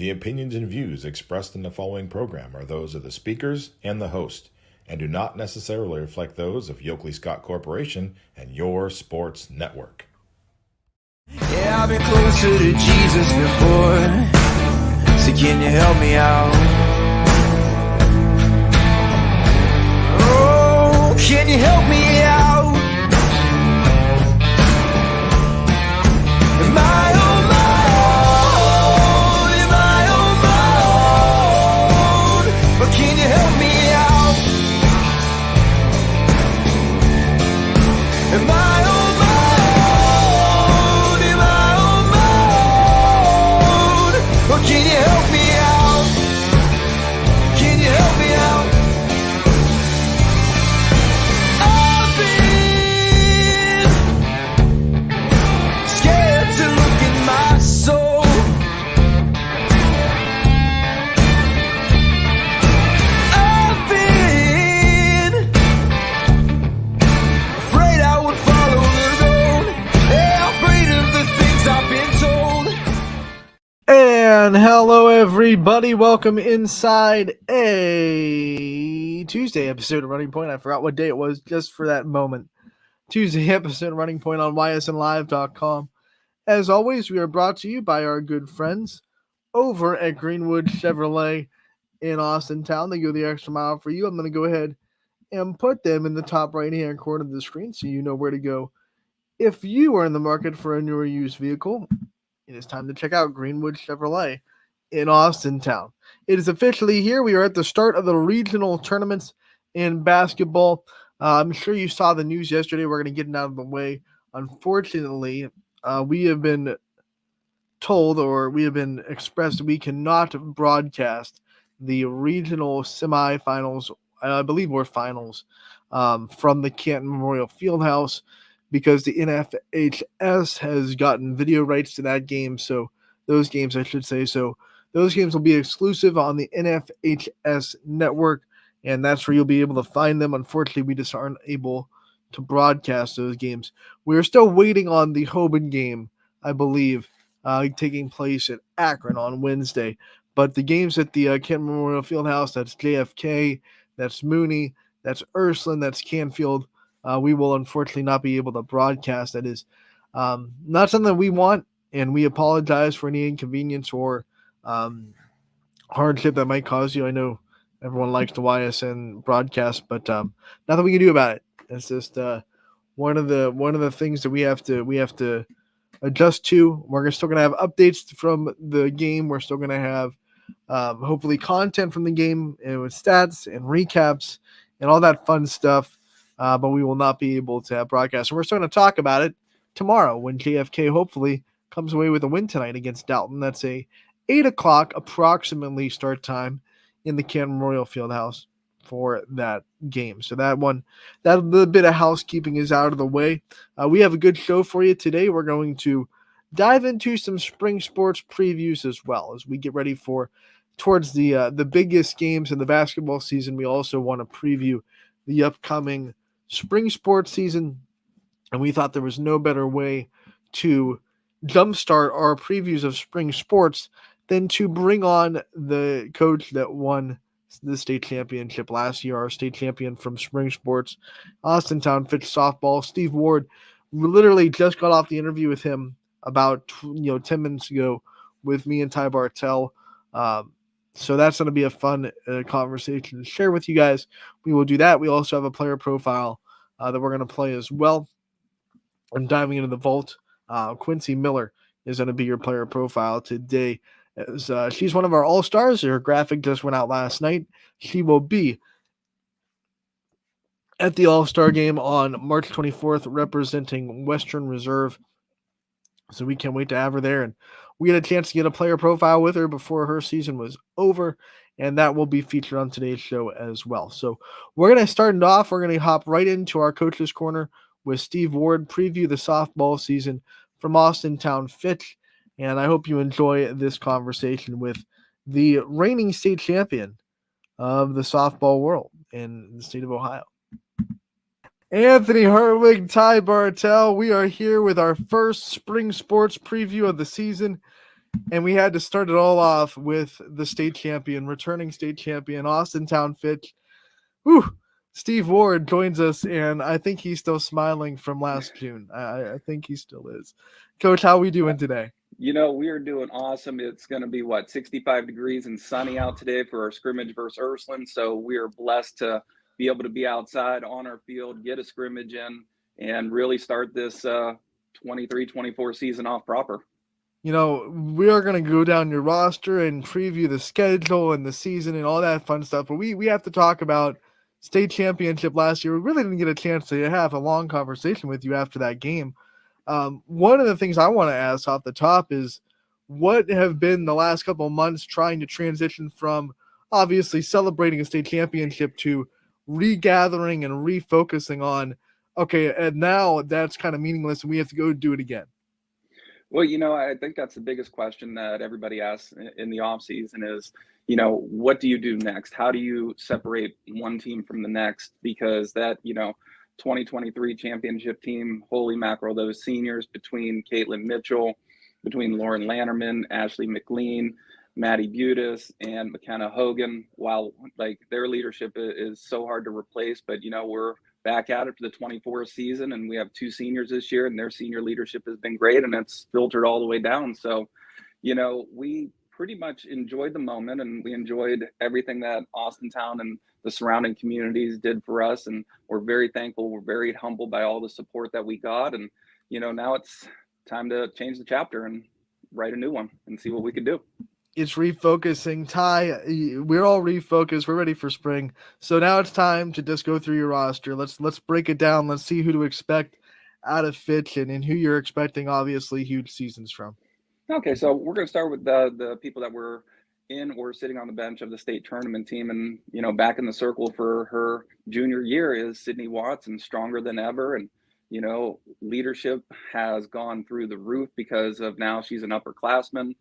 The opinions and views expressed in the following program are those of the speakers and the host, and do not necessarily reflect those of Yoakley Scott Corporation and your sports network. Yeah, I've been closer to Jesus before, so can you help me out? Oh, can you help me out? Am I on my own? Am I on my own? But can you help me out? Am I on my own? Am I on my own? Or can you help me out? Can you help me out? I've been scared to look in my soul. I've been afraid I would follow the road. Yeah, afraid of the things I've been told. And hello, everybody. Welcome inside a Tuesday episode of Running Point. I forgot what day it was just for that moment. Tuesday episode of Running Point on ysnlive.com. As always, we are brought to you by our good friends over at Greenwood Chevrolet in Austin Town. They go the extra mile for you. I'm going to go ahead and put them in the top right-hand corner of the screen so you know where to go. If you are in the market for a newer used vehicle, it is time to check out Greenwood Chevrolet in Austin Town. It is officially here. We are at the start of the regional tournaments in basketball. I'm sure you saw the news yesterday. We're going to get it out of the way. Unfortunately, we have been told, or we have been expressed, we cannot broadcast the regional semifinals, I believe we're finals, from the Canton Memorial Fieldhouse, because the NFHS has gotten video rights to that game. So those games, I should say. So those games will be exclusive on the NFHS network, and that's where you'll be able to find them. Unfortunately, we just aren't able to broadcast those games. We're still waiting on the Hoban game, I believe, taking place at Akron on Wednesday. But the games at the Canton Memorial Fieldhouse, that's JFK, that's Mooney, that's Ursuline, that's Canfield, we will unfortunately not be able to broadcast. That is not something we want, and we apologize for any inconvenience or hardship that might cause you. I know everyone likes the YSN broadcast, but nothing we can do about it. It's just one of the things that we have to adjust to. We're still going to have updates from the game. We're still going to have hopefully content from the game and with stats and recaps and all that fun stuff. But we will not be able to have broadcasts. And we're still going to talk about it tomorrow when JFK hopefully comes away with a win tonight against Dalton. That's a 8 o'clock approximately start time in the Canton Memorial Fieldhouse for that game. So that little bit of housekeeping is out of the way. We have a good show for you today. We're going to dive into some spring sports previews as well as we get ready for towards the biggest games in the basketball season. We also want to preview the upcoming spring sports season, and we thought there was no better way to jumpstart our previews of spring sports than to bring on the coach that won the state championship last year, our state champion from spring sports, Austin Town Fitch softball, Steve Ward. We literally just got off the interview with him about 10 minutes ago with me and Ty Bartell. So that's going to be a fun conversation to share with you guys. We will do that. We also have a player profile that we're going to play as well. I'm diving into the vault. Quincy Miller is going to be your player profile today. As she's one of our all-stars. Her graphic just went out last night. She will be at the All-Star game on March 24th representing Western Reserve. So we can't wait to have her there. And we had a chance to get a player profile with her before her season was over, and that will be featured on today's show as well. So we're going to start it off. We're going to hop right into our Coach's Corner with Steve Ward, preview the softball season from Austin Town Fitch. And I hope you enjoy this conversation with the reigning state champion of the softball world in the state of Ohio. Anthony Hartwig, Ty Bartell, we are here with our first spring sports preview of the season. And we had to start it all off with the state champion, returning state champion, Austintown Fitch. Whew. Steve Ward joins us, and I think he's still smiling from last June. I think he still is. Coach, how we doing today? We are doing awesome. It's going to be 65 degrees and sunny out today for our scrimmage versus Ursuline. So we are blessed to be able to be outside on our field, get a scrimmage in, and really start this 23-24 season off proper. We are going to go down your roster and preview the schedule and the season and all that fun stuff. But we have to talk about state championship last year. We really didn't get a chance to have a long conversation with you after that game. One of the things I want to ask off the top is what have been the last couple of months trying to transition from obviously celebrating a state championship to regathering and refocusing on, okay, and now that's kind of meaningless and we have to go do it again. Well, I think that's the biggest question that everybody asks in the off season is, what do you do next? How do you separate one team from the next? Because that, 2023 championship team, holy mackerel, those seniors between Caitlin Mitchell, between Lauren Lannerman, Ashley McLean, Maddie Butis, and McKenna Hogan, while their leadership is so hard to replace, but we're back at it for the 24th season, and we have two seniors this year, and their senior leadership has been great, and it's filtered all the way down. So, we pretty much enjoyed the moment, and we enjoyed everything that Austintown and the surrounding communities did for us, and we're very thankful. We're very humbled by all the support that we got, and now it's time to change the chapter and write a new one and see what we can do. It's refocusing. Ty, we're all refocused. We're ready for spring. So now it's time to just go through your roster. Let's break it down. Let's see who to expect out of Fitch and who you're expecting, obviously, huge seasons from. Okay, so we're going to start with the people that were in or sitting on the bench of the state tournament team. And, back in the circle for her junior year is Sydney Watson, stronger than ever. And, leadership has gone through the roof because of now she's an upperclassman.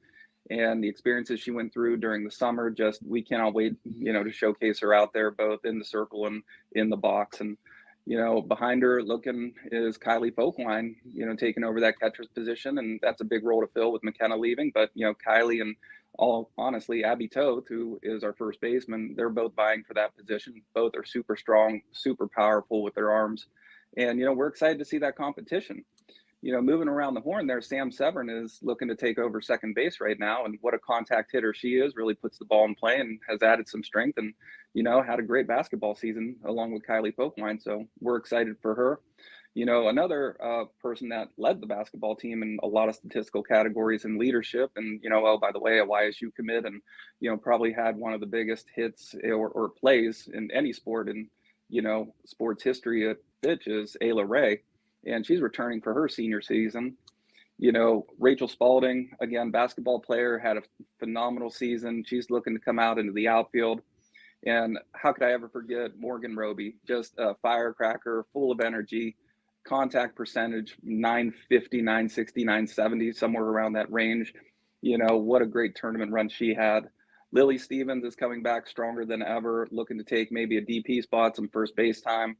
And the experiences she went through during the summer, we cannot wait, to showcase her out there, both in the circle and in the box. And, behind her looking is Kylie Folkline, taking over that catcher's position. And that's a big role to fill with McKenna leaving. But, Kylie and honestly, Abby Toth, who is our first baseman, they're both vying for that position. Both are super strong, super powerful with their arms. And, we're excited to see that competition. Moving around the horn there, Sam Severn is looking to take over second base right now. And what a contact hitter she is, really puts the ball in play and has added some strength and, had a great basketball season along with Kylie Folkline. So we're excited for her. Another person that led the basketball team in a lot of statistical categories and leadership. And, by the way, a YSU commit and, probably had one of the biggest hits or plays in any sport in, sports history at Fitch is Ayla Ray. And she's returning for her senior season. Rachel Spalding, again, basketball player, had a phenomenal season. She's looking to come out into the outfield. And how could I ever forget Morgan Roby, just a firecracker, full of energy, contact percentage, 950, 960, 970, somewhere around that range. What a great tournament run she had. Lily Stevens is coming back stronger than ever, looking to take maybe a DP spot, some first base time.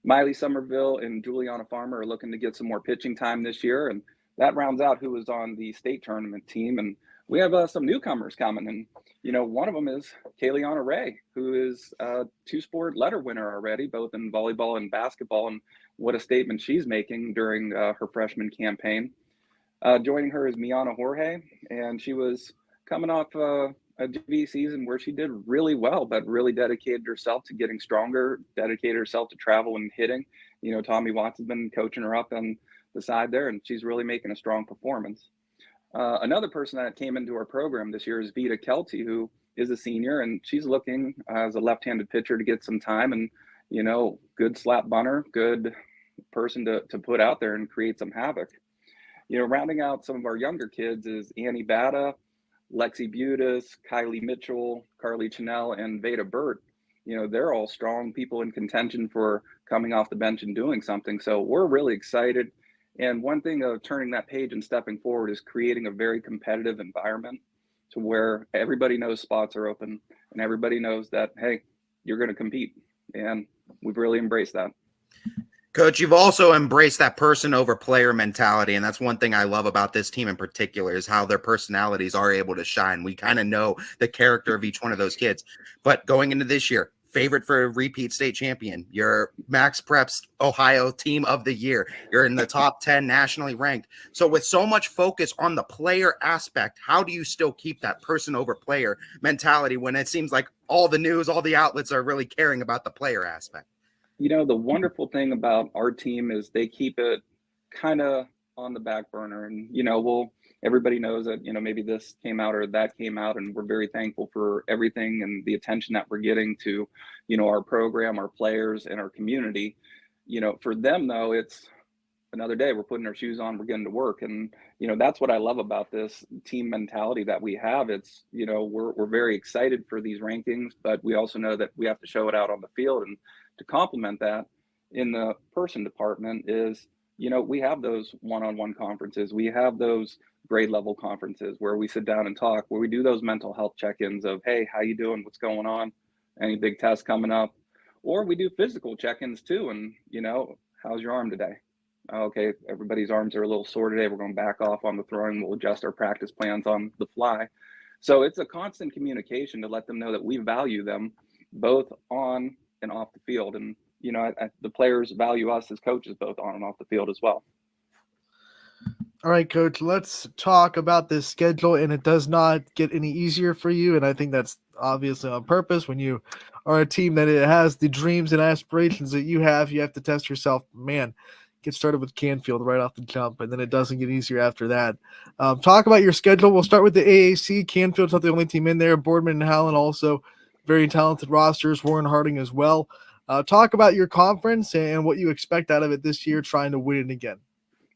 Miley Somerville and Juliana Farmer are looking to get some more pitching time this year. And that rounds out who was on the state tournament team. And we have some newcomers coming. And, one of them is Kayleana Ray, who is a two-sport letter winner already, both in volleyball and basketball. And what a statement she's making during her freshman campaign. Joining her is Miana Jorge, and she was coming off a JV season where she did really well, but really dedicated herself to getting stronger, dedicated herself to travel and hitting. Tommy Watts has been coaching her up on the side there, and she's really making a strong performance. Another person that came into our program this year is Vita Kelty, who is a senior, and she's looking as a left-handed pitcher to get some time and, good slap bunter, good person to put out there and create some havoc. Rounding out some of our younger kids is Annie Bada, Lexi Butis, Kylie Mitchell, Carly Chanel, and Veda Burt. They're all strong people in contention for coming off the bench and doing something. So we're really excited. And one thing of turning that page and stepping forward is creating a very competitive environment to where everybody knows spots are open and everybody knows that, hey, you're going to compete. And we've really embraced that. Coach, you've also embraced that person over player mentality. And that's one thing I love about this team in particular is how their personalities are able to shine. We kind of know the character of each one of those kids. But going into this year, favorite for a repeat state champion, your Max Preps Ohio team of the year. You're in the top 10 nationally ranked. So with so much focus on the player aspect, how do you still keep that person over player mentality when it seems like all the news, all the outlets are really caring about the player aspect? The wonderful thing about our team is they keep it kind of on the back burner. And, everybody knows that, maybe this came out or that came out. And we're very thankful for everything and the attention that we're getting to, our program, our players, and our community. For them, though, it's another day. We're putting our shoes on, we're getting to work. And, that's what I love about this team mentality that we have. It's, we're very excited for these rankings, but we also know that we have to show it out on the field. And to complement that in the person department is, we have those one-on-one conferences. We have those grade level conferences where we sit down and talk, where we do those mental health check-ins of, hey, how you doing? What's going on? Any big tests coming up? Or we do physical check-ins too. And, how's your arm today? Okay, everybody's arms are a little sore today. We're going to back off on the throwing. We'll adjust our practice plans on the fly. So it's a constant communication to let them know that we value them both on and off the field. And, the players value us as coaches both on and off the field as well. All right, Coach, let's talk about this schedule, and it does not get any easier for you, and I think that's obviously on purpose. When you are a team that it has the dreams and aspirations that you have to test yourself. Man, get started with Canfield right off the jump, and then it doesn't get easier after that. Talk about your schedule. We'll start with the AAC. Canfield's not the only team in there. Boardman and Howland also very talented rosters. Warren Harding as well. Talk about your conference and what you expect out of it this year, trying to win it again.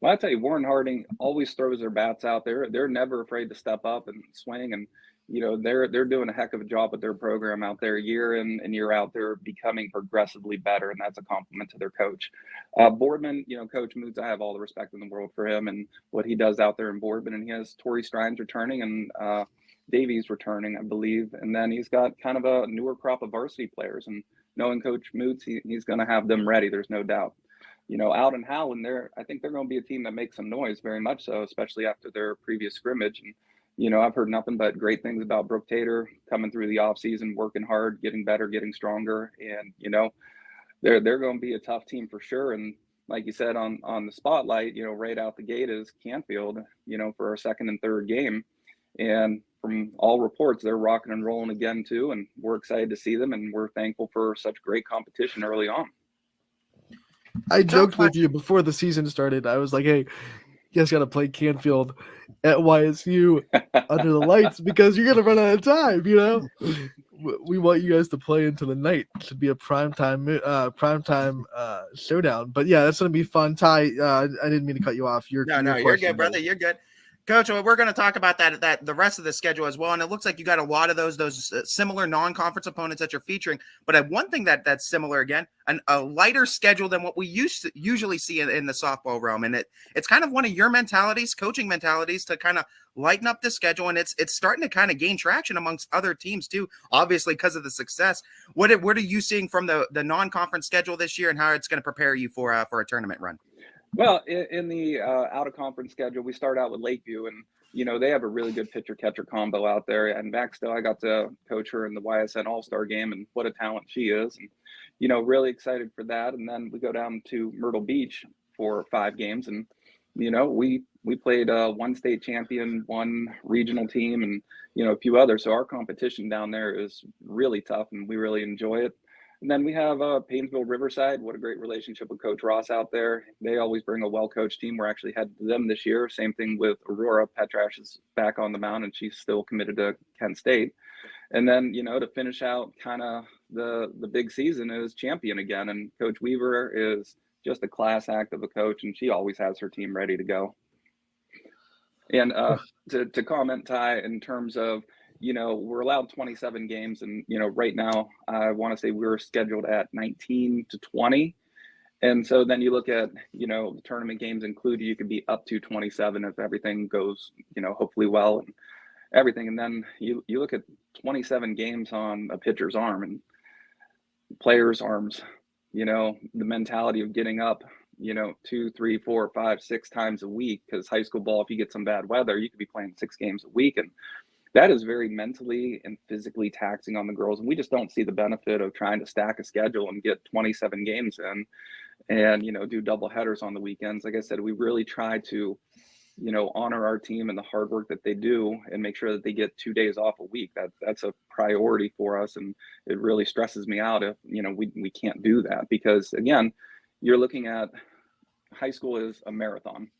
Well, I tell you, Warren Harding always throws their bats out there. They're never afraid to step up and swing, and they're doing a heck of a job with their program out there year in and year out. They're becoming progressively better, and that's a compliment to their coach. Boardman, Coach Moots, I have all the respect in the world for him and what he does out there in Boardman. And he has Torrey Strines returning and Davies returning, I believe. And then he's got kind of a newer crop of varsity players. And knowing Coach Moots, he's going to have them ready. There's no doubt. Out in Howland, I think they're going to be a team that makes some noise, very much so, especially after their previous scrimmage. And, I've heard nothing but great things about Brooke Tater coming through the offseason, working hard, getting better, getting stronger. And, they're going to be a tough team for sure. And like you said, on the spotlight, right out the gate is Canfield, for our second and third game. And from all reports, they're rocking and rolling again, too. And we're excited to see them. And we're thankful for such great competition early on. I joked with you before the season started. I was like, hey, you guys got to play Canfield at YSU under the lights because you're going to run out of time, We want you guys to play into the night. It should be a primetime showdown. But, yeah, that's going to be fun. Ty, I didn't mean to cut you off. You're good, brother. You're good. Coach, we're going to talk about that the rest of the schedule as well, and it looks like you got a lot of those similar non-conference opponents that you're featuring. But one thing that's similar again, a lighter schedule than what we usually see in the softball realm, and it's kind of one of your mentalities, coaching mentalities, to kind of lighten up the schedule, and it's starting to kind of gain traction amongst other teams too. Obviously, because of the success. What are you seeing from the non-conference schedule this year, and how it's going to prepare you for a tournament run? Well, in the out-of-conference schedule, we start out with Lakeview, and, they have a really good pitcher-catcher combo out there. And Baxter, I got to coach her in the YSN All-Star game, and what a talent she is. And, really excited for that. And then we go down to Myrtle Beach for 5 games. And, we played one state champion, one regional team, and, a few others. So our competition down there is really tough, and we really enjoy it. And then we have Paynesville Riverside. What a great relationship with Coach Ross out there. They always bring a well-coached team. We're actually headed to them this year. Same thing with Aurora. Petrash is back on the mound, and she's still committed to Kent State. And then, to finish out kind of the big season is Champion again. And Coach Weaver is just a class act of a coach, and she always has her team ready to go. And to comment, Ty, in terms of, we're allowed 27 games, and, right now I want to say we're scheduled at 19 to 20. And so then you look at, the tournament games included, you could be up to 27 if everything goes, hopefully well and everything. And then you look at 27 games on a pitcher's arm and players' arms. the mentality of getting up, 2, 3, 4, 5, 6 times a week, because high school ball, if you get some bad weather, you could be playing 6 games a week. And that is very mentally and physically taxing on the girls. And we just don't see the benefit of trying to stack a schedule and get 27 games in and, do double headers on the weekends. Like I said, we really try to, honor our team and the hard work that they do and make sure that they get 2 days off a week. That's a priority for us. And it really stresses me out if, we can't do that, because again, you're looking at high school is a marathon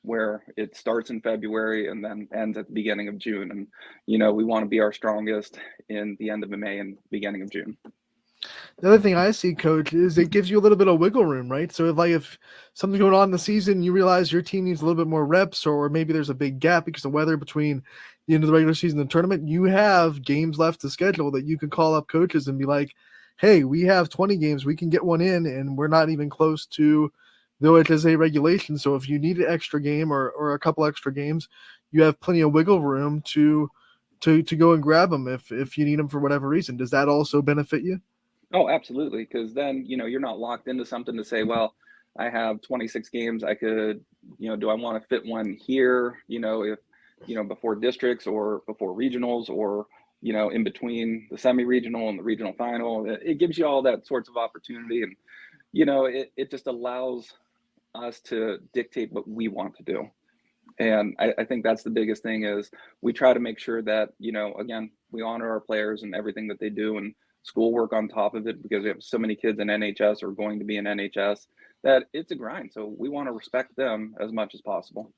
where it starts in February and then ends at the beginning of June. And, we want to be our strongest in the end of May and beginning of June. The other thing I see, Coach, is it gives you a little bit of wiggle room, right? So if something's going on in the season, you realize your team needs a little bit more reps, or maybe there's a big gap because of weather between the end of the regular season and the tournament, you have games left to schedule that you can call up coaches and be like, hey, we have 20 games, we can get one in, and we're not even close to the OHSA regulation. So if you need an extra game or a couple extra games, you have plenty of wiggle room to go and grab them if you need them for whatever reason. Does that also benefit you? Oh, absolutely. Because then, you're not locked into something to say, well, I have 26 games. I could, do I want to fit one here, if, before districts or before regionals or, in between the semi-regional and the regional final. It gives you all that sorts of opportunity. And, it just allows us to dictate what we want to do. And I think that's the biggest thing is we try to make sure that, again, we honor our players and everything that they do and schoolwork on top of it, because we have so many kids in NHS or going to be in NHS that it's a grind. So we want to respect them as much as possible.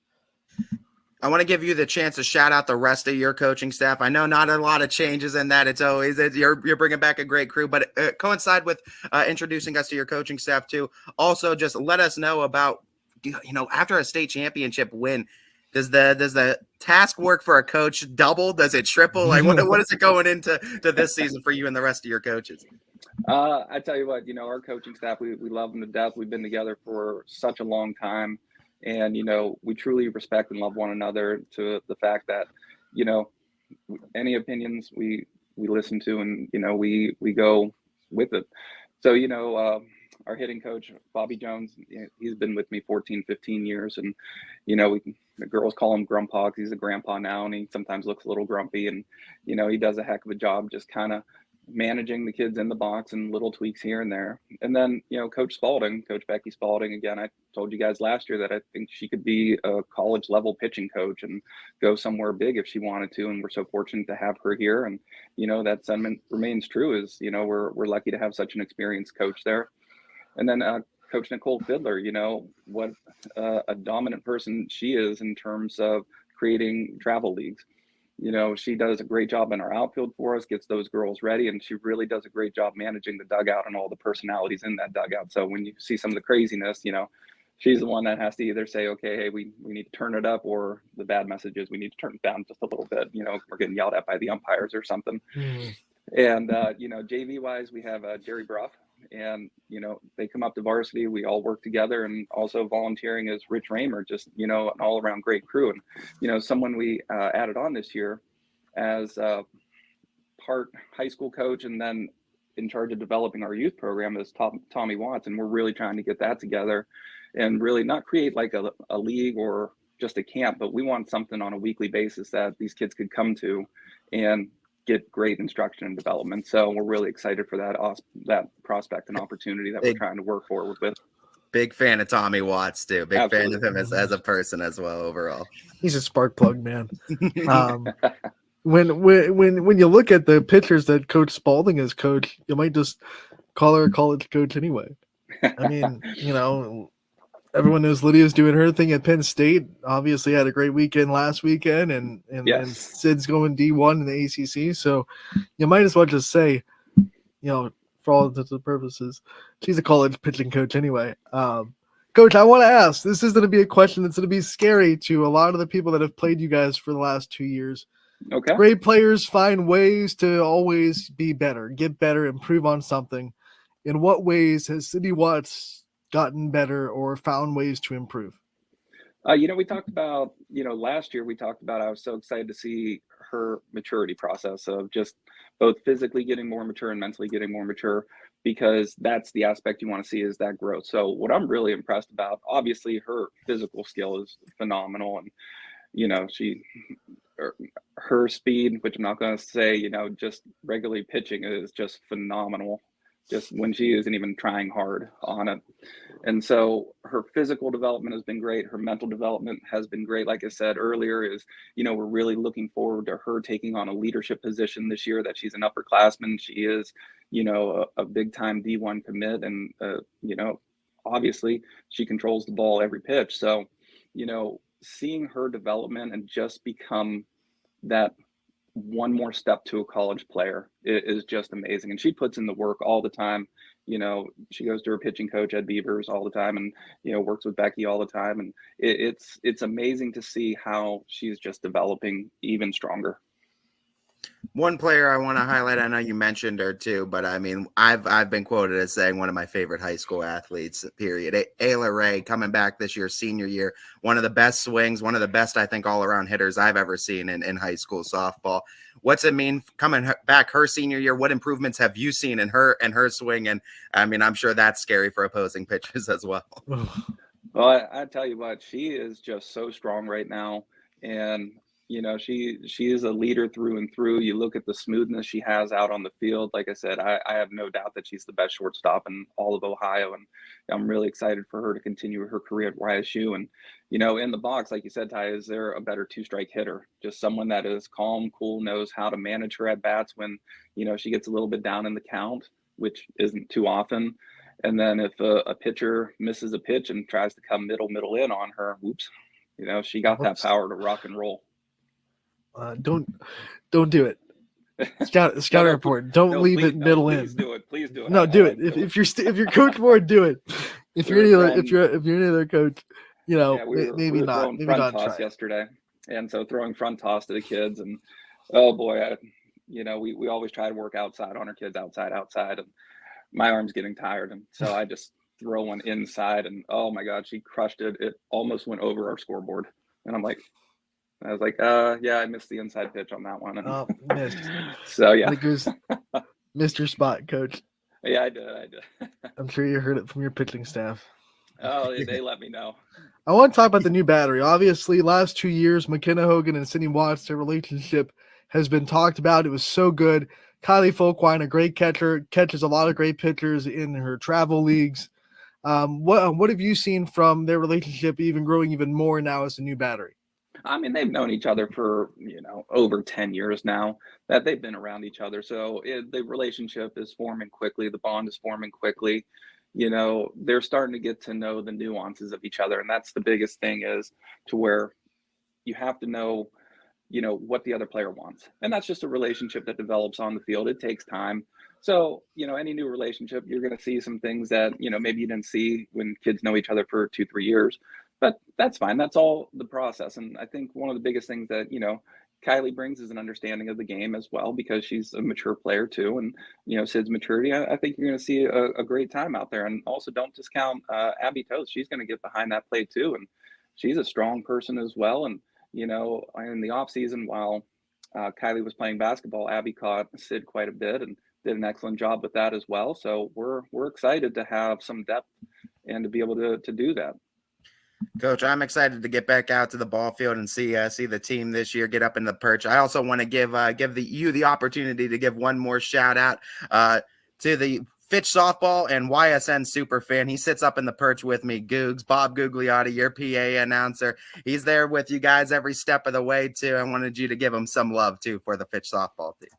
I want to give you the chance to shout out the rest of your coaching staff. I know not a lot of changes in that. It's always you're bringing back a great crew, but coincide with introducing us to your coaching staff too. Also, just let us know about, after a state championship win, does the task work for a coach double? Does it triple? Like what is it going into this season for you and the rest of your coaches? I tell you what, our coaching staff, we love them to death. We've been together for such a long time. And, we truly respect and love one another, to the fact that, any opinions we listen to and, we go with it. So, our hitting coach, Bobby Jones, he's been with me 14, 15 years. And, the girls call him Grandpa because he's a grandpa now, and he sometimes looks a little grumpy. And, he does a heck of a job just kind of managing the kids in the box and little tweaks here and there. And then, Coach Becky Spalding, again, I told you guys last year that I think she could be a college level pitching coach and go somewhere big if she wanted to. And we're so fortunate to have her here. And, that sentiment remains true is, we're lucky to have such an experienced coach there. And then Coach Nicole Fiddler, what a dominant person she is in terms of creating travel leagues. She does a great job in our outfield for us, gets those girls ready, and she really does a great job managing the dugout and all the personalities in that dugout. So when you see some of the craziness, she's the one that has to either say, okay, hey, we need to turn it up, or the bad messages, we need to turn it down just a little bit. We're getting yelled at by the umpires or something. And, JV wise, we have Jerry Bruff, and, they come up to varsity. We all work together, and also volunteering as Rich Raymer, just, an all around great crew. And, someone we added on this year as part high school coach and then in charge of developing our youth program is Tommy Watts. And we're really trying to get that together and really not create like a league or just a camp, but we want something on a weekly basis that these kids could come to and get great instruction and development. So we're really excited for that prospect and opportunity that we're trying to work forward with. Big fan of Tommy Watts too. Big Absolutely. Fan of him as a person as well overall. He's a spark plug, man. When you look at the pitchers that Coach Spalding has coached, you might just call her a college coach anyway. I mean, everyone knows Lydia's doing her thing at Penn State. Obviously had a great weekend last weekend, and yes. And Sid's going D1 in the ACC. So you might as well just say, for all intents and purposes, she's a college pitching coach anyway. Coach, I want to ask, this is going to be a question that's going to be scary to a lot of the people that have played you guys for the last 2 years. Okay. Great players find ways to always be better, get better, improve on something. In what ways has Sydney Watts gotten better or found ways to improve? We talked about, last year I was so excited to see her maturity process of just both physically getting more mature and mentally getting more mature. because that's the aspect you want to see, is that growth. So what I'm really impressed about, obviously her physical skill is phenomenal, and her speed, which I'm not going to say, just regularly pitching is just phenomenal, just when she isn't even trying hard on it. And so her physical development has been great. Her mental development has been great. Like I said earlier, we're really looking forward to her taking on a leadership position this year, that she's an upperclassman. She is, a big time D1 commit. And, obviously she controls the ball every pitch. So, seeing her development and just become that one more step to a college player is just amazing. And she puts in the work all the time. She goes to her pitching coach Ed Beavers all the time, and works with Becky all the time, and it's amazing to see how she's just developing even stronger. One player I want to highlight, I know you mentioned her too, but I mean, I've been quoted as saying one of my favorite high school athletes, period. Ayla Ray, coming back this year, senior year, one of the best swings, one of the best, I think, all-around hitters I've ever seen in high school softball. What's it mean coming back her senior year? What improvements have you seen in her swing? And I mean, I'm sure that's scary for opposing pitchers as well. Well, I tell you what, she is just so strong right now, and she is a leader through and through. You look at the smoothness she has out on the field. Like I said, I have no doubt that she's the best shortstop in all of Ohio, and I'm really excited for her to continue her career at YSU. And in the box, like you said, Ty, is there a better two-strike hitter? Just someone that is calm, cool, knows how to manage her at bats when she gets a little bit down in the count, which isn't too often. And then if a pitcher misses a pitch and tries to come middle in on her, whoops, she got that power to rock and roll. Don't do it. Scout report. Don't leave it middle in. Please do it. No, do it. If you're coach board, do it. If you're any other coach, maybe not. Maybe not toss try yesterday, and so throwing front toss to the kids, and oh boy, we always try to work outside on our kids, outside, and my arm's getting tired, and so I just throw one inside, and oh my God, she crushed it. It almost went over our scoreboard, and I was like, yeah, I missed the inside pitch on that one. And missed. So yeah, I think it was Mr. Spot, coach. Yeah, I did. I'm sure you heard it from your pitching staff. Oh, they let me know. I want to talk about the new battery. Obviously, last 2 years, McKenna Hogan and Sydney Watts, their relationship has been talked about. It was so good. Kylie Folkwine, a great catcher, catches a lot of great pitchers in her travel leagues. What have you seen from their relationship even growing even more now as a new battery? I mean, they've known each other for, over 10 years now, that they've been around each other. So the relationship is forming quickly. The bond is forming quickly. They're starting to get to know the nuances of each other. And that's the biggest thing, is to where you have to know, what the other player wants. And that's just a relationship that develops on the field. It takes time. So, any new relationship, you're going to see some things that, maybe you didn't see when kids know each other for 2-3 years. But that's fine. That's all the process. And I think one of the biggest things that, Kylie brings is an understanding of the game as well, because she's a mature player too. And, Sid's maturity, I think you're going to see a great time out there. And also don't discount Abby Toth. She's going to get behind that play too. And she's a strong person as well. And, in the off season, while Kylie was playing basketball, Abby caught Sid quite a bit and did an excellent job with that as well. So we're excited to have some depth and to be able to do that. Coach, I'm excited to get back out to the ball field and see the team this year get up in the perch. I also want to give you the opportunity to give one more shout out to the Fitch softball and YSN super fan. He sits up in the perch with me, Googs, Bob Gugliotti, your PA announcer. He's there with you guys every step of the way too. I wanted you to give him some love too for the Fitch softball team.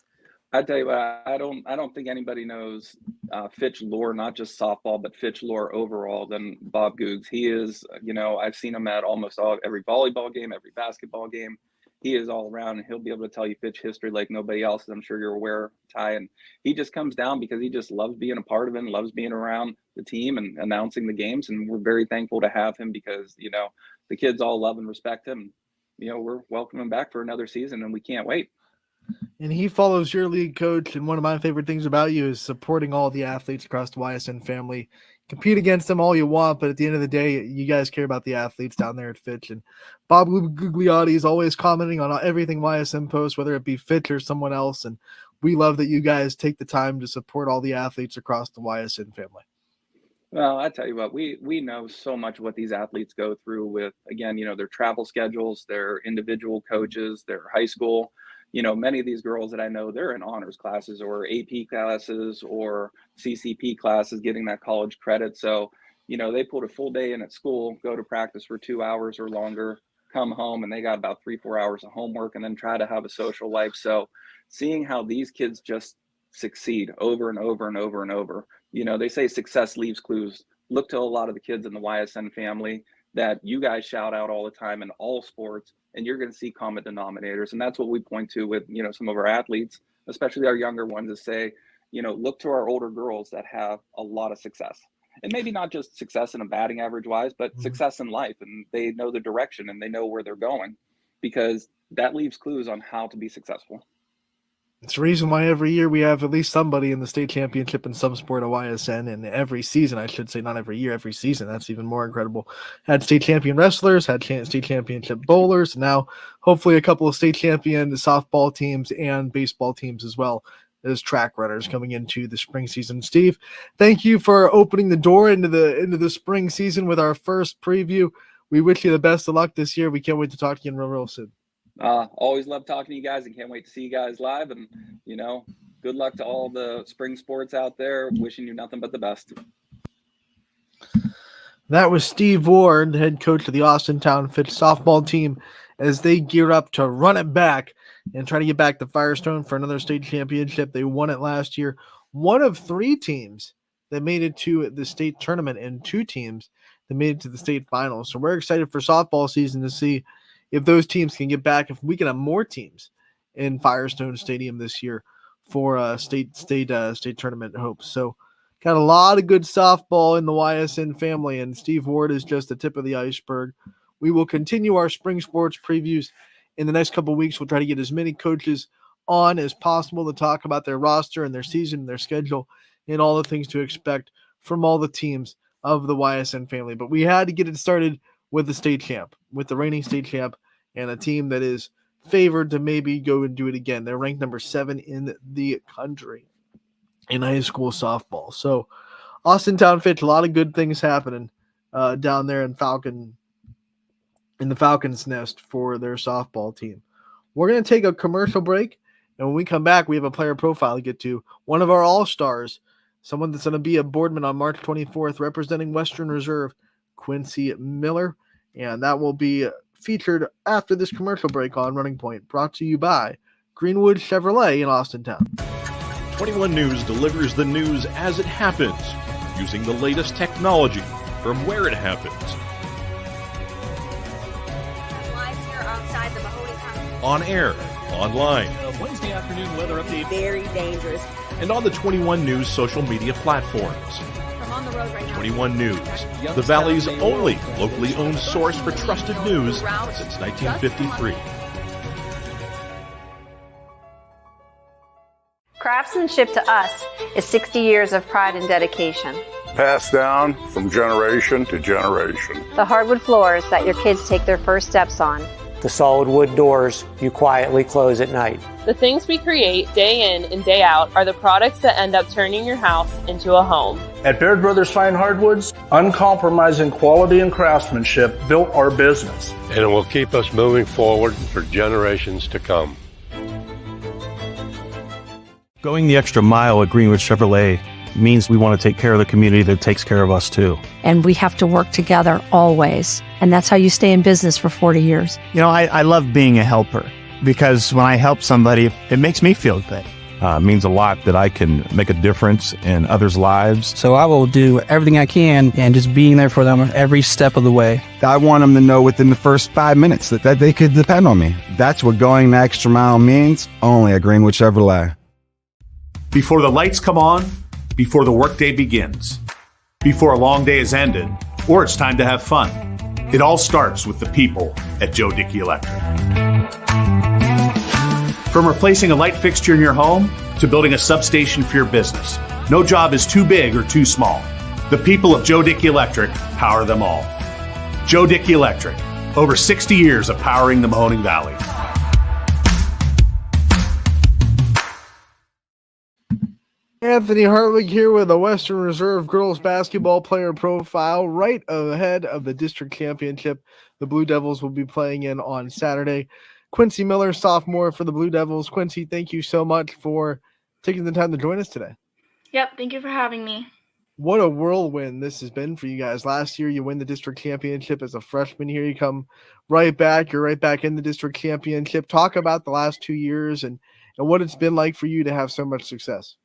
I tell you what, I don't think anybody knows Fitch lore, not just softball, but Fitch lore overall, than Bob Googs. He is, I've seen him at almost every volleyball game, every basketball game. He is all around, and he'll be able to tell you Fitch history like nobody else, as I'm sure you're aware, Ty. And he just comes down because he just loves being a part of it and loves being around the team and announcing the games. And we're very thankful to have him because, the kids all love and respect him. We're welcoming him back for another season, and we can't wait. And he follows your league, coach. And one of my favorite things about you is supporting all the athletes across the YSN family. Compete against them all you want, but at the end of the day, you guys care about the athletes down there at Fitch. And Bob Gugliotti is always commenting on everything YSN posts, whether it be Fitch or someone else. And we love that you guys take the time to support all the athletes across the YSN family. Well, I tell you what, we know so much what these athletes go through with, again, their travel schedules, their individual coaches, their high school. Many of these girls that I know, they're in honors classes or AP classes or CCP classes, getting that college credit. So, they put a full day in at school, go to practice for 2 hours or longer, come home, and they got about 3-4 hours of homework and then try to have a social life. So seeing how these kids just succeed over and over and over and over. They say success leaves clues. Look to a lot of the kids in the YSN family that you guys shout out all the time in all sports, and you're going to see common denominators. And that's what we point to with, some of our athletes, especially our younger ones, to say, look to our older girls that have a lot of success. And maybe not just success in a batting average wise, but success in life. And they know the direction and they know where they're going, because that leaves clues on how to be successful. It's the reason why every year we have at least somebody in the state championship in some sport of YSN, and every season, I should say, not every year, every season. That's even more incredible. Had state champion wrestlers, had state championship bowlers, now hopefully a couple of state champion softball teams and baseball teams as well as track runners coming into the spring season. Steve, thank you for opening the door into the spring season with our first preview. We wish you the best of luck this year. We can't wait to talk to you real soon. Always love talking to you guys and can't wait to see you guys live. And, good luck to all the spring sports out there. Wishing you nothing but the best. That was Steve Ward, head coach of the Austintown Fitch softball team, as they gear up to run it back and try to get back to Firestone for another state championship. They won it last year. One of 3 teams that made it to the state tournament and 2 teams that made it to the state finals. So we're excited for softball season to see if those teams can get back, if we can have more teams in Firestone Stadium this year for state tournament hopes. So got a lot of good softball in the YSN family, and Steve Ward is just the tip of the iceberg. We will continue our spring sports previews in the next couple of weeks. We'll try to get as many coaches on as possible to talk about their roster and their season and their schedule and all the things to expect from all the teams of the YSN family. But we had to get it started with the state champ, with the reigning state champ, and a team that is favored to maybe go and do it again. They're ranked number 7 in the country in high school softball. So Austintown Fitch, a lot of good things happening down there in the Falcons Nest for their softball team. We're going to take a commercial break, and when we come back, we have a player profile to get to. One of our all-stars, someone that's going to be a boardman on March 24th, representing Western Reserve, Quincy Miller, and that will be featured after this commercial break on Running Point, brought to you by Greenwood Chevrolet in Austintown. 21 News delivers the news as it happens, using the latest technology from where it happens. Live here outside the Mahoney County. On air, online, Wednesday afternoon weather update. Very dangerous. and on the 21 News social media platforms. I'm on the road right now. 21 News, the Valley's only locally owned source for trusted news since 1953. Craftsmanship to us is 60 years of pride and dedication. Passed down from generation to generation. The hardwood floors that your kids take their first steps on. The solid wood doors you quietly close at night. The things we create day in and day out are the products that end up turning your house into a home. At Baird Brothers Fine Hardwoods, uncompromising quality and craftsmanship built our business. And it will keep us moving forward for generations to come. Going the extra mile at Greenwood Chevrolet means we want to take care of the community that takes care of us too. And we have to work together always. And that's how you stay in business for 40 years. You know, I love being a helper because when I help somebody, it makes me feel good. It means a lot that I can make a difference in others' lives. So I will do everything I can and just being there for them every step of the way. I want them to know within the first 5 minutes that they could depend on me. That's what going the extra mile means, only at Greenwood Chevrolet. Before the lights come on, before the workday begins, before a long day is ended, or it's time to have fun. It all starts with the people at Joe Dickey Electric. From replacing a light fixture in your home to building a substation for your business, no job is too big or too small. The people of Joe Dickey Electric power them all. Joe Dickey Electric, over 60 years of powering the Mahoning Valley. Anthony Hartwig here with a Western Reserve girls basketball player profile right ahead of the district championship the Blue Devils will be playing in on Saturday. Quincy Miller, sophomore for the Blue Devils. Quincy, thank you so much for taking the time to join us today. Yep, thank you for having me. What a whirlwind this has been for you guys. Last year, you win the district championship as a freshman. Here you come right back. You're right back in the district championship. Talk about the last 2 years and what it's been like for you to have so much success.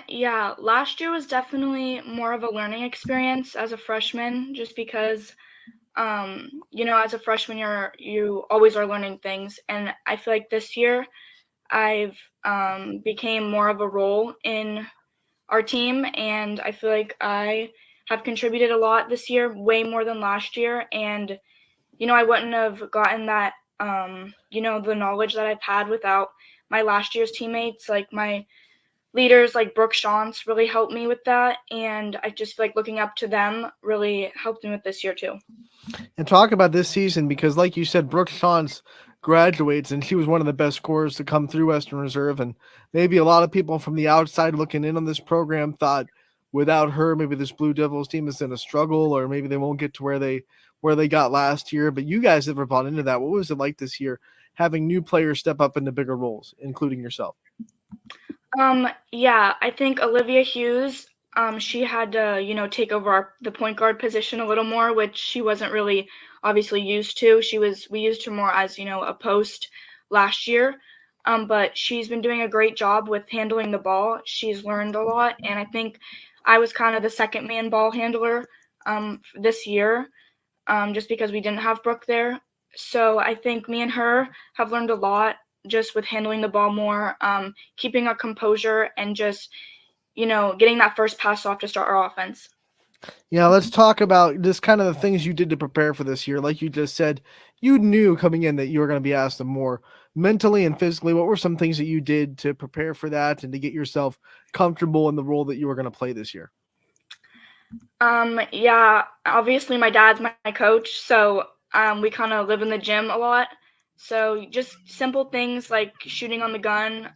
Yeah, last year was definitely more of a learning experience as a freshman, just because, as a freshman, you always are learning things. And I feel like this year I've became more of a role in our team, and I feel like I have contributed a lot this year, way more than last year. And, I wouldn't have gotten that, the knowledge that I've had without my last year's teammates, like my leaders like Brooke Shantz really helped me with that, and I just feel like looking up to them really helped me with this year too. And talk about this season, because like you said, Brooke Shantz graduates and she was one of the best scorers to come through Western Reserve, and maybe a lot of people from the outside looking in on this program thought without her maybe this Blue Devils team is in a struggle, or maybe they won't get to where they got last year. But you guys never bought into that. What was it like this year having new players step up into bigger roles, including yourself? Yeah, I think Olivia Hughes, she had to, take over the point guard position a little more, which she wasn't really obviously used to. We used her more as, a post last year. But she's been doing a great job with handling the ball. She's learned a lot, and I think I was kind of the second man ball handler this year, just because we didn't have Brooke there. So I think me and her have learned a lot just with handling the ball more, keeping our composure, and just, getting that first pass off to start our offense. Yeah, let's talk about just kind of the things you did to prepare for this year. Like you just said, you knew coming in that you were going to be asked more mentally and physically. What were some things that you did to prepare for that and to get yourself comfortable in the role that you were going to play this year? Yeah, obviously my dad's my coach, so we kind of live in the gym a lot. So just simple things like shooting on the gun,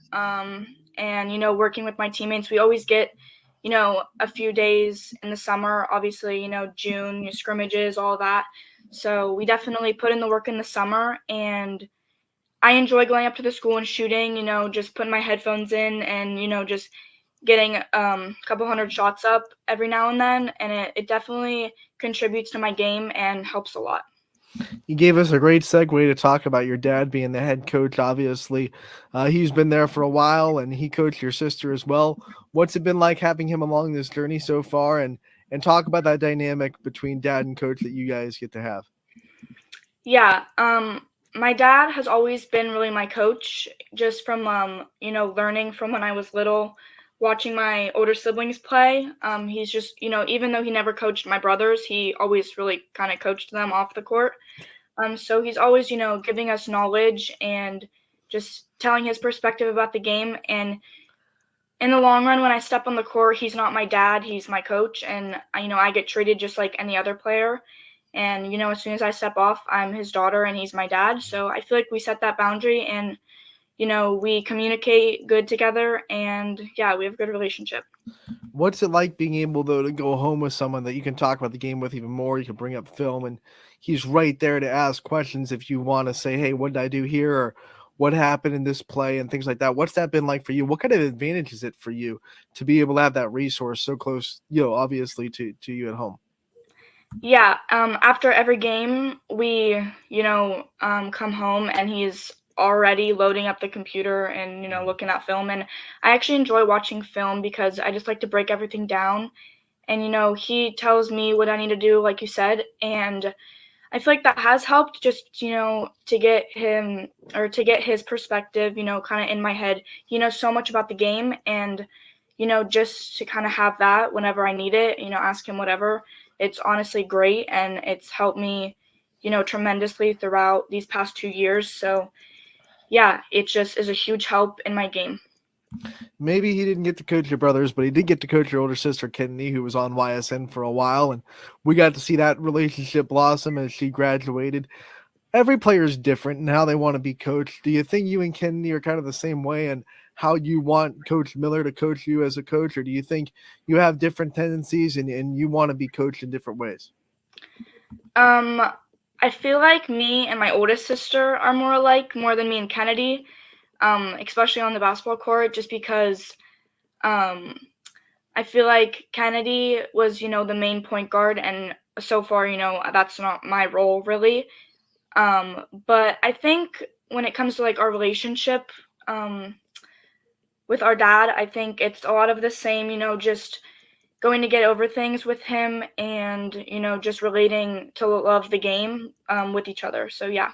and working with my teammates. We always get, a few days in the summer, obviously, June, scrimmages, all that. So we definitely put in the work in the summer, and I enjoy going up to the school and shooting, just putting my headphones in and, just getting a couple hundred shots up every now and then. And it definitely contributes to my game and helps a lot. You gave us a great segue to talk about your dad being the head coach. Obviously, he's been there for a while, and he coached your sister as well. What's it been like having him along this journey so far, and talk about that dynamic between dad and coach that you guys get to have? Yeah, my dad has always been really my coach, just from learning from when I was little, watching my older siblings play. He's just, even though he never coached my brothers, he always really kind of coached them off the court. So he's always, giving us knowledge and just telling his perspective about the game. And in the long run, when I step on the court, he's not my dad, he's my coach. And, I get treated just like any other player. And, as soon as I step off, I'm his daughter and he's my dad. So I feel like we set that boundary, and we communicate good together, and yeah, we have a good relationship. What's it like being able, though, to go home with someone that you can talk about the game with even more? You can bring up film, and he's right there to ask questions if you want to say, hey, what did I do here? Or what happened in this play and things like that. What's that been like for you? What kind of advantage is it for you to be able to have that resource so close, obviously to you at home? Yeah. After every game, we, come home and he's already loading up the computer and, looking at film. And I actually enjoy watching film because I just like to break everything down. And, he tells me what I need to do, like you said. And I feel like that has helped just, to get him, or to get his perspective, kind of in my head. He knows so much about the game, and, just to kind of have that whenever I need it, ask him whatever. It's honestly great, and it's helped me, tremendously throughout these past 2 years. So yeah, it just is a huge help in my game. Maybe he didn't get to coach your brothers, but he did get to coach your older sister, Kennedy, who was on YSN for a while. And we got to see that relationship blossom as she graduated. every player is different and how they want to be coached. Do you think you and Kennedy are kind of the same way and how you want Coach Miller to coach you as a coach, or do you think you have different tendencies and you want to be coached in different ways? I feel like me and my oldest sister are more alike, more than me and Kennedy, especially on the basketball court, just because I feel like Kennedy was, the main point guard, and so far, that's not my role really. But I think when it comes to like our relationship with our dad, I think it's a lot of the same, just going to get over things with him and, just relating to love the game with each other. So, yeah.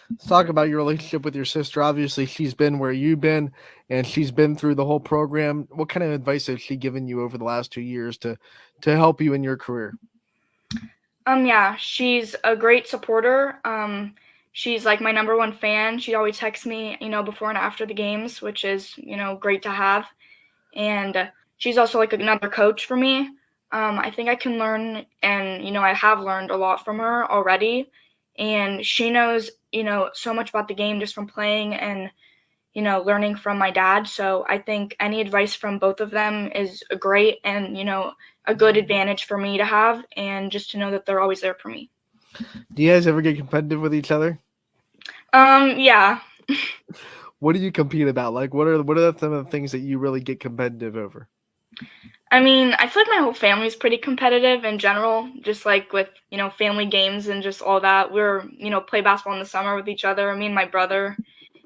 Let's talk about your relationship with your sister. Obviously, she's been where you've been, and she's been through the whole program. What kind of advice has she given you over the last 2 years to help you in your career? Yeah, she's a great supporter. She's like my number one fan. She always texts me, before and after the games, which is, great to have. And she's also like another coach for me. I think I can learn, and, I have learned a lot from her already. And she knows, so much about the game just from playing and, learning from my dad. So I think any advice from both of them is great and, a good advantage for me to have, and just to know that they're always there for me. Do you guys ever get competitive with each other? Yeah. What do you compete about? Like, what are some of the things that you really get competitive over? I mean, I feel like my whole family is pretty competitive in general, just like with, family games and just all that. We're, play basketball in the summer with each other, me and my brother.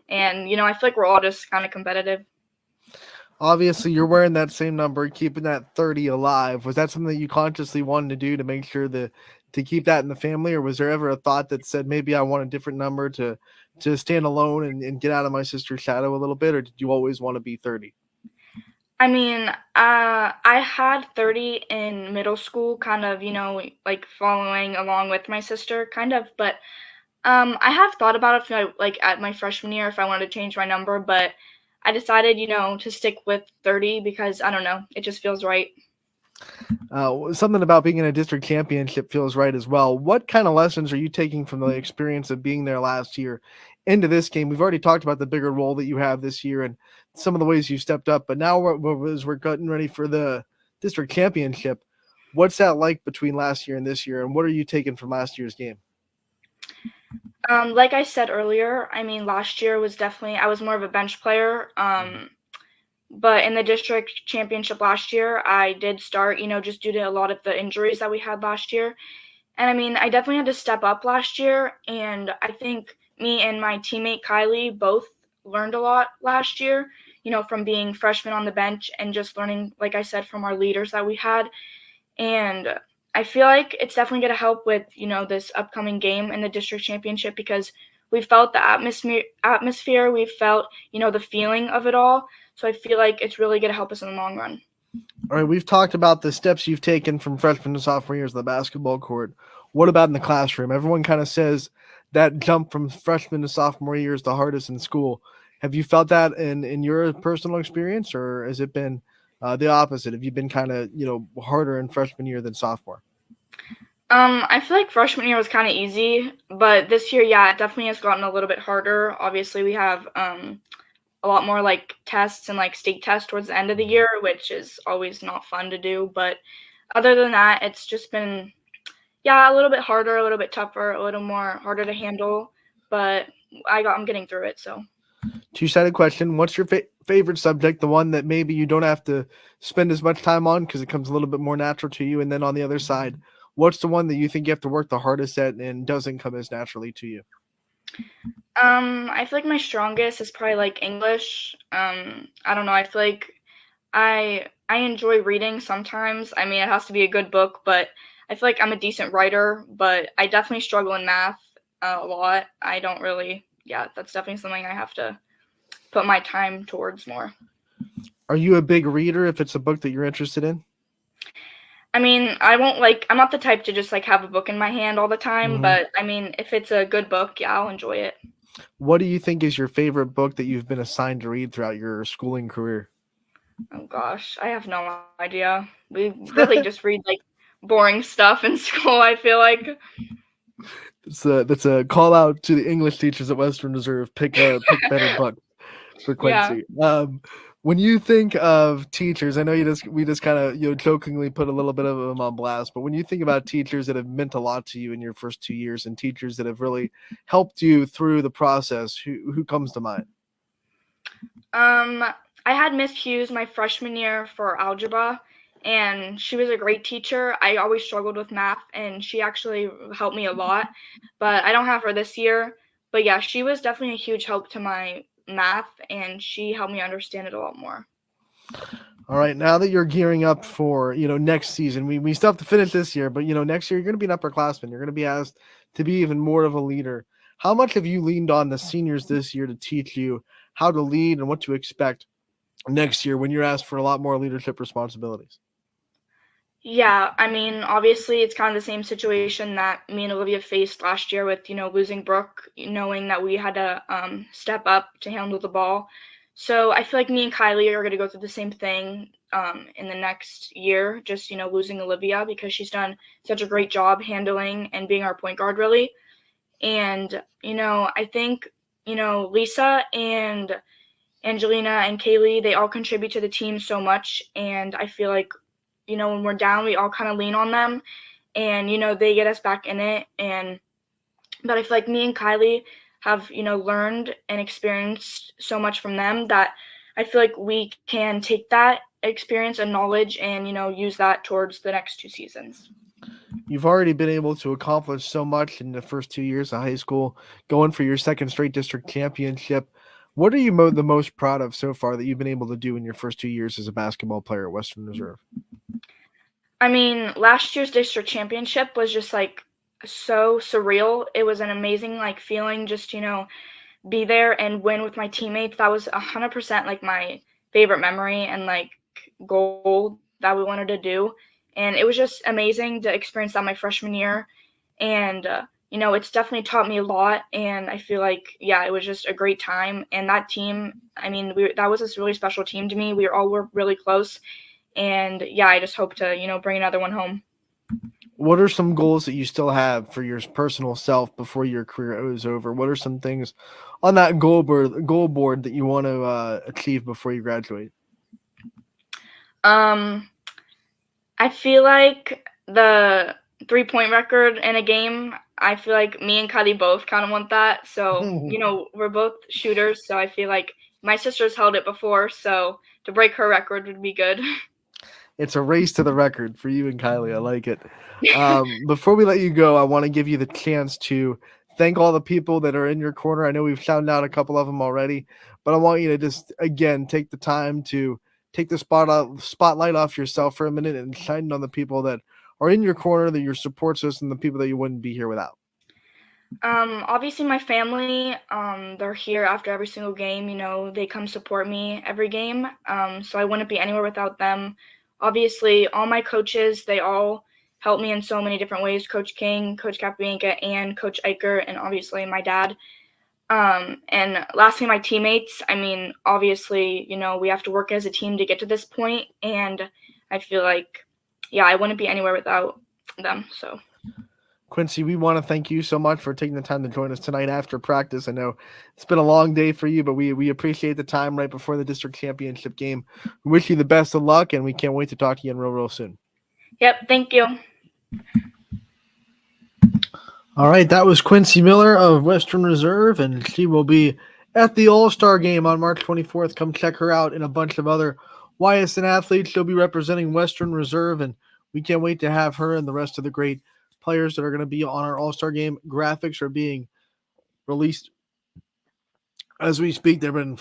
And, I feel like we're all just kind of competitive. Obviously, you're wearing that same number, keeping that 30 alive. Was that something that you consciously wanted to do to make sure to keep that in the family? Or was there ever a thought that said, maybe I want a different number to stand alone and get out of my sister's shadow a little bit? Or did you always want to be 30? I mean, I had 30 in middle school, kind of, like following along with my sister, kind of. But I have thought about it, like at my freshman year, if I wanted to change my number. But I decided, to stick with 30 because, I don't know, it just feels right. Something about being in a district championship feels right as well. What kind of lessons are you taking from the experience of being there last year into this game? We've already talked about the bigger role that you have this year and some of the ways you stepped up, but now as we're getting ready for the district championship, what's that like between last year and this year, and what are you taking from last year's game? Like I said earlier, I mean, last year was definitely, I was more of a bench player. But in the district championship last year, I did start, just due to a lot of the injuries that we had last year. And I mean, I definitely had to step up last year. And I think me and my teammate Kylie both learned a lot last year, from being freshmen on the bench and just learning, like I said, from our leaders that we had. And I feel like it's definitely going to help with, this upcoming game in the district championship because we felt the atmosphere, we felt, the feeling of it all. So I feel like it's really going to help us in the long run. All right, we've talked about the steps you've taken from freshman to sophomore years on the basketball court. What about in the classroom? Everyone kind of says that jump from freshman to sophomore year is the hardest in school. Have you felt that in your personal experience, or has it been the opposite? Have you been kind of, harder in freshman year than sophomore? I feel like freshman year was kind of easy, but this year, yeah, it definitely has gotten a little bit harder. Obviously, we have a lot more like tests and like state tests towards the end of the year, which is always not fun to do. But other than that, it's just been, yeah, a little bit harder, a little bit tougher, a little more harder to handle. But I'm getting through it. So. Two-sided question. What's your favorite subject? The one that maybe you don't have to spend as much time on because it comes a little bit more natural to you. And then on the other side, what's the one that you think you have to work the hardest at and doesn't come as naturally to you? I feel like my strongest is probably like English. I don't know. I feel like I enjoy reading sometimes. I mean, it has to be a good book, but I feel like I'm a decent writer, but I definitely struggle in math a lot. I don't really, that's definitely something I have to put my time towards more. Are you a big reader if it's a book that you're interested in? I mean, I'm not the type to just like have a book in my hand all the time, but I mean, if it's a good book, yeah, I'll enjoy it. What do you think is your favorite book that you've been assigned to read throughout your schooling career? Oh gosh, I have no idea. We really just read like boring stuff in school, I feel like. That's a call out to the English teachers at Western Reserve. Pick better books for Quincy. When you think of teachers, I know we just kind of jokingly put a little bit of them on blast, but when you think about teachers that have meant a lot to you in your first 2 years and teachers that have really helped you through the process, who comes to mind? I had Miss Hughes my freshman year for algebra, and she was a great teacher. I always struggled with math, and she actually helped me a lot, but I don't have her this year. But yeah, she was definitely a huge help to my math, and she helped me understand it a lot more. All right, now that you're gearing up for next season, we still have to finish this year, but next year you're going to be an upperclassman. You're going to be asked to be even more of a leader. How much have you leaned on the seniors this year to teach you how to lead and what to expect next year when you're asked for a lot more leadership responsibilities? Yeah, I mean, obviously it's kind of the same situation that me and Olivia faced last year with, losing Brooke, knowing that we had to step up to handle the ball. So I feel like me and Kylie are going to go through the same thing in the next year, just, losing Olivia because she's done such a great job handling and being our point guard, really. And, I think, Lisa and Angelina and Kaylee, they all contribute to the team so much. And I feel like, when we're down, we all kind of lean on them and, they get us back in it. But I feel like me and Kylie have, learned and experienced so much from them that I feel like we can take that experience and knowledge and, use that towards the next 2 seasons. You've already been able to accomplish so much in the first 2 years of high school, going for your second straight district championship. What are you the most proud of so far that you've been able to do in your first 2 years as a basketball player at Western Reserve? I mean, last year's district championship was just so surreal. It was an amazing feeling just, be there and win with my teammates. That was 100% my favorite memory and goal that we wanted to do. And it was just amazing to experience that my freshman year. And, it's definitely taught me a lot. And I feel like, yeah, it was just a great time. And that team, I mean, that was a really special team to me. We were really close. And yeah, I just hope to, bring another one home. What are some goals that you still have for your personal self before your career is over? What are some things on that goal board that you want to achieve before you graduate? I feel like the 3-point record in a game, I feel like me and Kylie both kind of want that. So, we're both shooters. So I feel like my sister's held it before. So to break her record would be good. It's a race to the record for you and Kylie. I like it. Before we let you go, I want to give you the chance to thank all the people that are in your corner. I know we've shouted out a couple of them already, but I want you to just, again, take the time to take the spotlight off yourself for a minute and shine on the people that are in your corner, that your support system, the people that you wouldn't be here without. Obviously my family, they're here after every single game, they come support me every game. So I wouldn't be anywhere without them. Obviously, all my coaches, they all help me in so many different ways. Coach King, Coach Capabianca, and Coach Eicher, and obviously my dad. And lastly, my teammates. I mean, obviously, we have to work as a team to get to this point. And I feel like, yeah, I wouldn't be anywhere without them. So, Quincy, we want to thank you so much for taking the time to join us tonight after practice. I know it's been a long day for you, but we appreciate the time right before the district championship game. We wish you the best of luck, and we can't wait to talk to you again real soon. Yep, thank you. All right, that was Quincy Miller of Western Reserve, and she will be at the All-Star Game on March 24th. Come check her out and a bunch of other YSN athletes. She'll be representing Western Reserve, and we can't wait to have her and the rest of the great players that are going to be on our All-Star Game. Graphics are being released as we speak. They've been,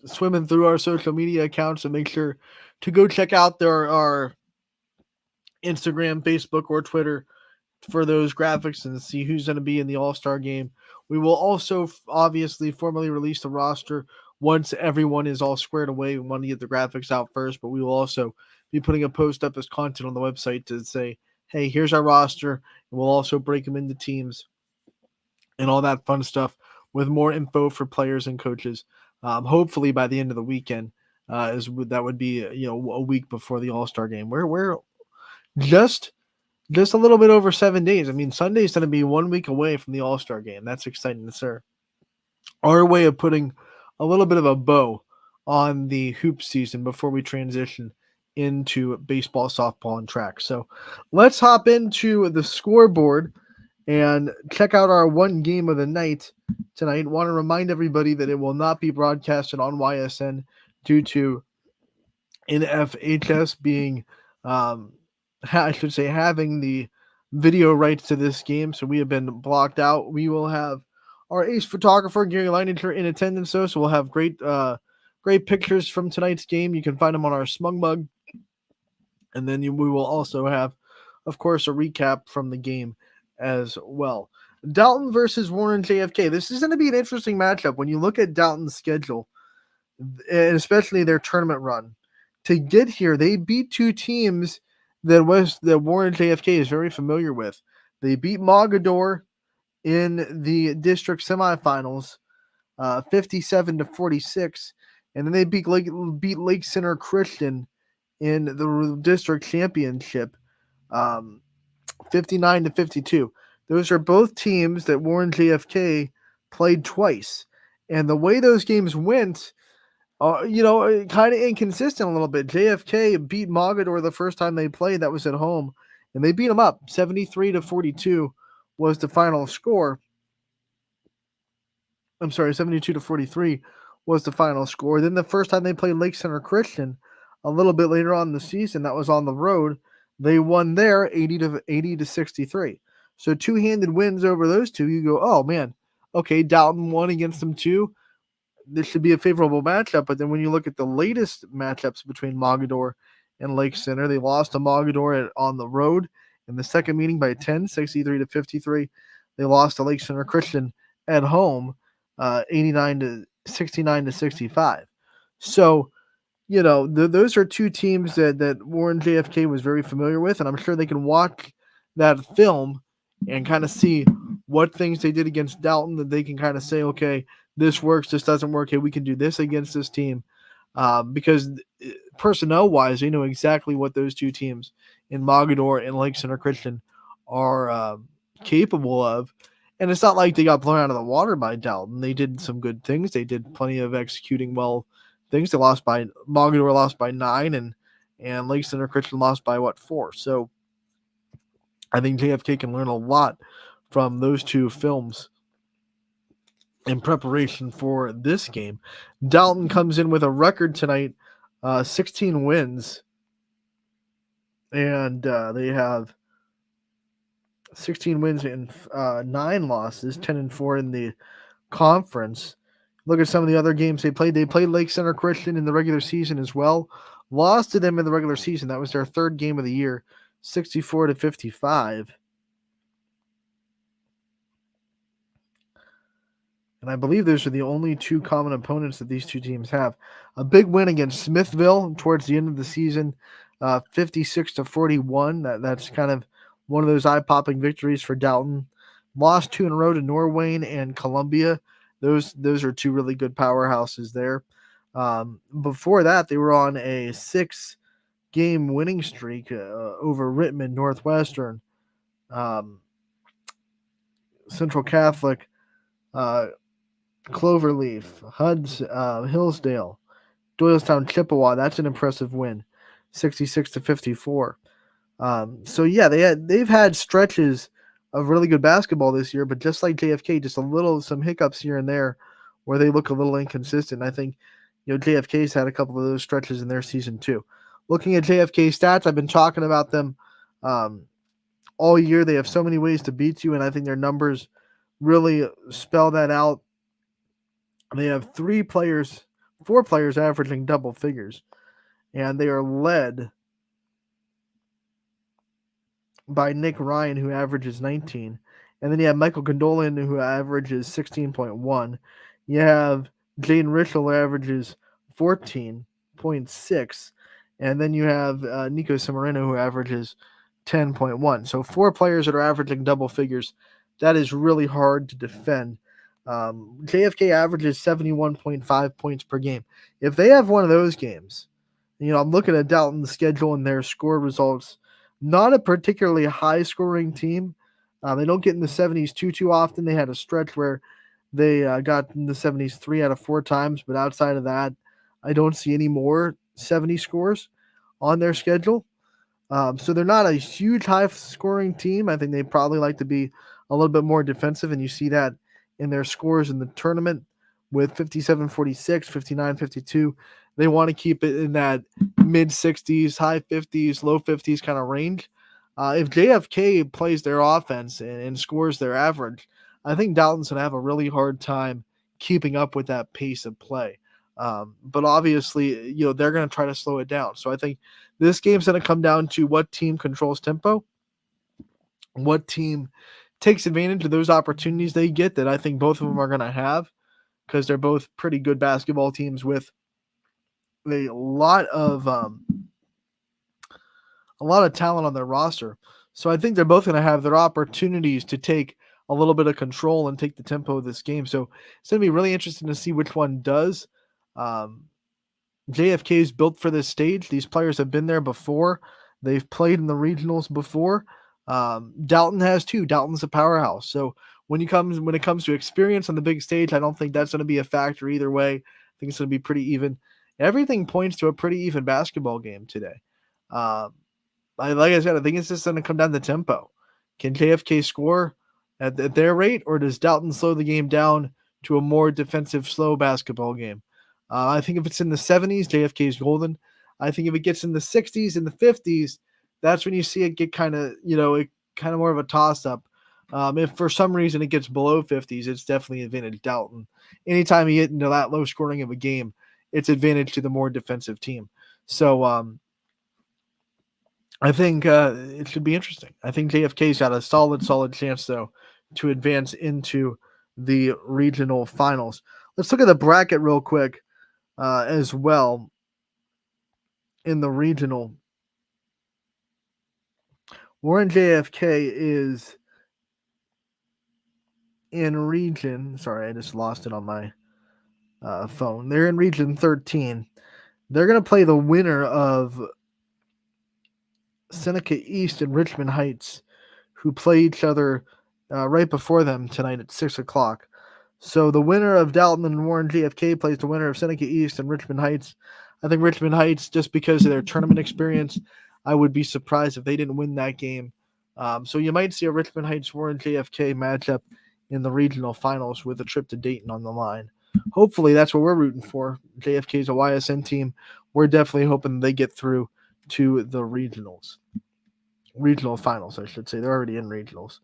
swimming through our social media accounts, so make sure to go check out our Instagram, Facebook, or Twitter for those graphics and see who's going to be in the All-Star Game. We will also obviously formally release the roster once everyone is all squared away. We want to get the graphics out first, but we will also be putting a post up as content on the website to say, hey, here's our roster, and we'll also break them into teams and all that fun stuff with more info for players and coaches. Hopefully by the end of the weekend, that would be a week before the All-Star Game. We're just just a little bit over 7 days. I mean, Sunday's going to be 1 week away from the All-Star game. That's exciting, sir. Our way of putting a little bit of a bow on the hoop season before we transition into baseball, softball, and track. So let's hop into the scoreboard and check out our one game of the night tonight. Want to remind everybody that it will not be broadcasted on YSN due to NFHS being, having the video rights to this game. So we have been blocked out. We will have our ace photographer, Gary Leininger, in attendance, so we'll have great pictures from tonight's game. You can find them on our Smug Mug. And then we will also have, of course, a recap from the game as well. Dalton versus Warren JFK. This is going to be an interesting matchup when you look at Dalton's schedule, and especially their tournament run. To get here, they beat two teams that Warren JFK is very familiar with. They beat Mogador in the district semifinals, 57-46, and then they beat Lake Center Christian in the district championship, 59-52. Those are both teams that Warren JFK played twice, and the way those games went, kind of inconsistent a little bit. JFK beat Mogador the first time they played. That was at home, and they beat them up 73-42 was the final score. I'm sorry, 72-43 was the final score. Then the first time they played Lake Center Christian, a little bit later on in the season, that was on the road. They won there 80-63. So two-handed wins over those two. You go, oh man, okay, Dalton won against them too. This should be a favorable matchup. But then when you look at the latest matchups between Mogador and Lake Center, they lost to Mogador on the road in the second meeting by 10, 63-53. They lost to Lake Center Christian at home, 69-65. So, those are two teams that Warren JFK was very familiar with, and I'm sure they can watch that film and kind of see what things they did against Dalton that they can kind of say, okay, this works, this doesn't work. Hey, we can do this against this team, because personnel-wise, they know exactly what those two teams in Mogador and Lake Center Christian are capable of. And it's not like they got blown out of the water by Dalton. They did some good things. They did plenty of executing well things. Mogador lost by 9, and Lake Center Christian lost by 4. So I think JFK can learn a lot from those two films in preparation for this game. Dalton comes in with a record tonight, 16 wins, and they have 16 wins and 9 losses, 10-4 in the conference. Look at some of the other games they played. They played Lake Center Christian in the regular season as well. Lost to them in the regular season. That was their third game of the year, 64-55. And I believe those are the only two common opponents that these two teams have. A big win against Smithville towards the end of the season, 56-41. That's kind of one of those eye-popping victories for Dalton. Lost 2 in a row to Norwayne and Columbia. Those are two really good powerhouses there. Before that, they were on a 6-game winning streak over Rittman, Northwestern, Central Catholic, Cloverleaf, Hillsdale, Doylestown, Chippewa. That's an impressive win, 66-54. So yeah, they've had stretches of really good basketball this year, but just like JFK, just some hiccups here and there where they look a little inconsistent. I think JFK's had a couple of those stretches in their season too. Looking at JFK stats, I've been talking about them all year. They have so many ways to beat you, and I think their numbers really spell that out. They have 4 players averaging double figures, and they are led by Nick Ryan, who averages 19. And then you have Michael Condolian, who averages 16.1. You have Jaden Richel, who averages 14.6. And then you have Nico Cimarino, who averages 10.1. So 4 players that are averaging double figures. That is really hard to defend. JFK averages 71.5 points per game. If they have one of those games, I'm looking at Dalton's schedule and their score results not a particularly high-scoring team. They don't get in the 70s too often. They had a stretch where they got in the 70s 3 out of 4 times, but outside of that, I don't see any more 70 scores on their schedule. So they're not a huge high-scoring team. I think they probably like to be a little bit more defensive, and you see that in their scores in the tournament with 57-46, 59-52. They want to keep it in that mid-60s, high 50s, low 50s kind of range. If JFK plays their offense and scores their average, I think Dalton's going to have a really hard time keeping up with that pace of play. But obviously, they're going to try to slow it down. So I think this game's going to come down to what team controls tempo, what team takes advantage of those opportunities they get that I think both of them are going to have, because they're both pretty good basketball teams with a lot of talent on their roster. So I think they're both going to have their opportunities to take a little bit of control and take the tempo of this game. So it's going to be really interesting to see which one does. JFK is built for this stage. These players have been there before. They've played in the regionals before. Dalton has too. Dalton's a powerhouse. So when it comes to experience on the big stage, I don't think that's going to be a factor either way. I think it's going to be pretty even. Everything points to a pretty even basketball game today. Like I said, I think it's just going to come down to tempo. Can JFK score at their rate, or does Dalton slow the game down to a more defensive, slow basketball game? I think if it's in the 70s, JFK is golden. I think if it gets in the 60s and the 50s, that's when you see it get kind of more of a toss-up. If for some reason it gets below 50s, it's definitely advantage Dalton. Anytime you get into that low scoring of a game, it's advantage to the more defensive team. So I think it should be interesting. I think JFK's got a solid chance, though, to advance into the regional finals. Let's look at the bracket real quick as well in the regional. Warren JFK is in region. Sorry, I just lost it on my phone. They're in region 13. They're going to play the winner of Seneca East and Richmond Heights, who play each other right before them tonight at 6 o'clock. So the winner of Dalton and Warren JFK plays the winner of Seneca East and Richmond Heights. I think Richmond Heights, just because of their tournament experience, I would be surprised if they didn't win that game. So you might see a Richmond Heights Warren JFK matchup in the regional finals with a trip to Dayton on the line. Hopefully that's what we're rooting for. JFK is a YSN team. We're definitely hoping they get through to the regional finals, I should say. They're already in regionals.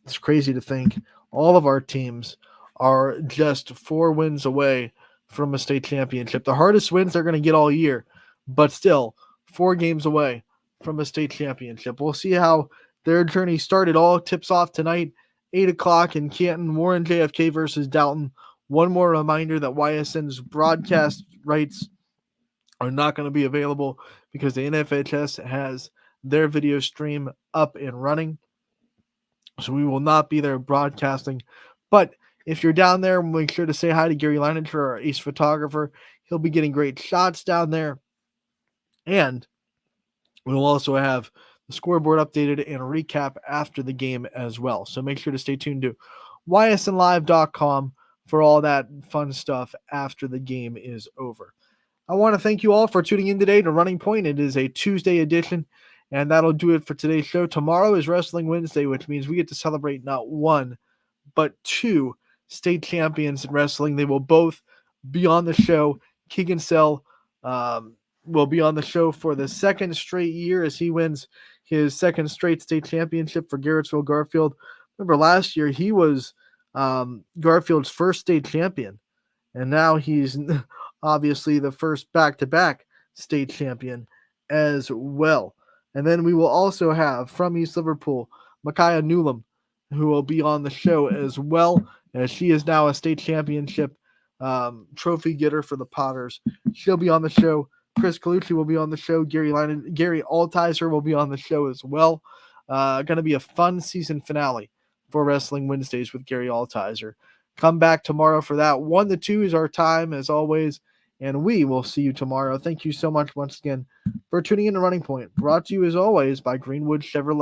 It's crazy to think all of our teams are just 4 wins away from a state championship. The hardest wins they're going to get all year, but still 4 games away from a state championship. We'll see how their journey started. All tips off tonight, 8 o'clock in Canton, Warren JFK versus Dalton. One more reminder that YSN's broadcast rights are not going to be available because the NFHS has their video stream up and running. So we will not be there broadcasting. But if you're down there, make sure to say hi to Gary Leininger, our ace photographer. He'll be getting great shots down there. And we will also have the scoreboard updated and a recap after the game as well. So make sure to stay tuned to ysnlive.com for all that fun stuff after the game is over. I want to thank you all for tuning in today to Running Point. It is a Tuesday edition, and that'll do it for today's show. Tomorrow is Wrestling Wednesday, which means we get to celebrate not 1, but 2 state champions in wrestling. They will both be on the show. Keegan Sell will be on the show for the 2nd straight year as he wins his 2nd straight state championship for Garrettsville Garfield. Remember last year he was Garfield's first state champion, and now he's obviously the first back-to-back state champion as well. And then we will also have from East Liverpool, Micaiah Newlam, who will be on the show as well, as she is now a state championship trophy getter for the Potters. She'll be on the show. Chris Colucci will be on the show. Gary Altizer will be on the show as well. Going to be a fun season finale for Wrestling Wednesdays with Gary Altizer. Come back tomorrow for that. 1 to 2 is our time, as always. and we will see you tomorrow. Thank you so much once again for tuning in to Running Point, brought to you as always by Greenwood Chevrolet.